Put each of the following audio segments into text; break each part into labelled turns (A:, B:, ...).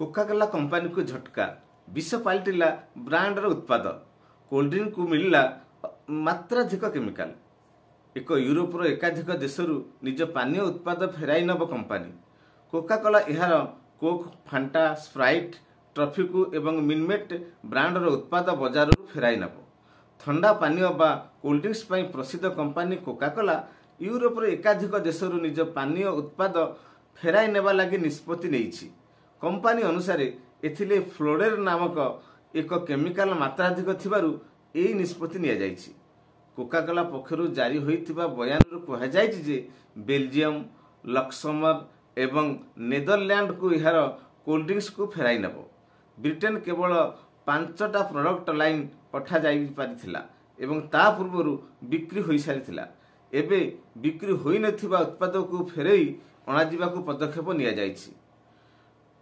A: Coca Cola company को झटका विष पलटिला ब्रांडर उत्पाद कोल्ड ड्रिंक को मिलला मात्राधिक केमिकाल। एक यूरोपर एकाधिक देशरू निज पानीय उत्पाद फेराई नब कंपनी कोकाकोला यार कोक फांटा स्प्राइट ट्रफी को एवं मिनमेट ब्रांडर उत्पाद बजार फेराई नब। ठंडा पानीय बा कोल्ड ड्रिंक्स पई प्रसिद्ध कंपनी कोकाकोला यूरोपर एकाधिक देशरू निज पानीय उत्पाद फेराई नेबा लगी निष्पत्ति नेइछि। कंपनी अनुसार एथिले फ्लोरेर नामक एक केमिकाल मात्राधिक थिबारु एही निष्पत्ति निया जाइछि। कोकाकोला पक्षरु जारी होइतिबा बयानरु कहा जाइछि जे बेल्जियम लक्समबर्ग एवं नेदरलैंड को यार कोल्ड ड्रिंक्स को फेराई नब। ब्रिटेन केवल 5टा प्रोडक्ट लाइन पठा जाई पारिथिला एवं ता पूर्वरु बिक्री होई सारिथिला। एबे बिक्री होई नथिबा उत्पाद को फेरई अणाजिबा को पदक्षेप निया जाइछि।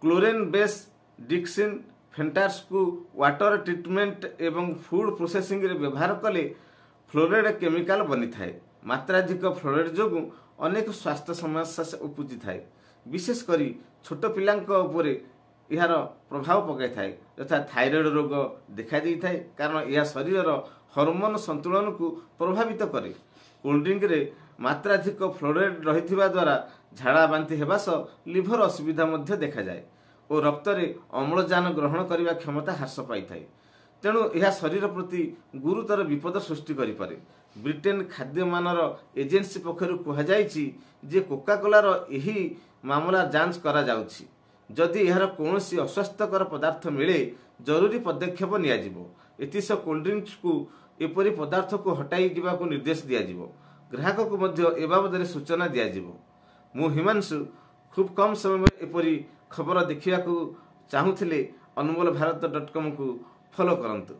A: क्लोरेन बेस डिक्सिन फेंटार्स को वाटर ट्रीटमेंट एवं फूड प्रोसेसिंग रे व्यवहार कले फ्लोरेड केमिकाल बनी थाए। मात्राधिक फ्लोरेड जोगु अनेक स्वास्थ्य समस्या उपजी थाए। विशेष करी छोट पिलांक उपरे यार प्रभाव पकाई थाए यथा थायराइड रोग देखा दी थाए कारण यह शरीर हार्मोन संतुलन को प्रभावित करे। कोल्ड ड्रिंक रे मात्राधिक फ्लोराइड रहिथिबा द्वारा झाड़ा बांति हेबा सह लिभर असुविधा मध्य देखा जाए और रक्त रे अम्लजान ग्रहण करिबा क्षमता ह्रास पाई थाए। तेणु यह शरीर प्रति गुरुतर विपद सृष्टि करि पारे। ब्रिटेन खाद्य मानर एजेंसी पक्षरु कहा जाइछि जे कोकाकोलार एही मामला जांच करा जाउछि। जदि यार कौनसी अस्वास्थ्यकर पदार्थ मिले जरूरी पदक्षेप निया जिवो। एतिस कोल्ड ड्रिंक्स को एपरी पदार्थ को हटाई दिबा को निर्देश दिया जिवो। ग्राहक को मध्य ए बाबद सूचना दिया जिवो। मु हिमांशु खूब कम समय में एपरी खबर देखिया को चाहूथिले अनमोल भारत.com को फॉलो करंतु।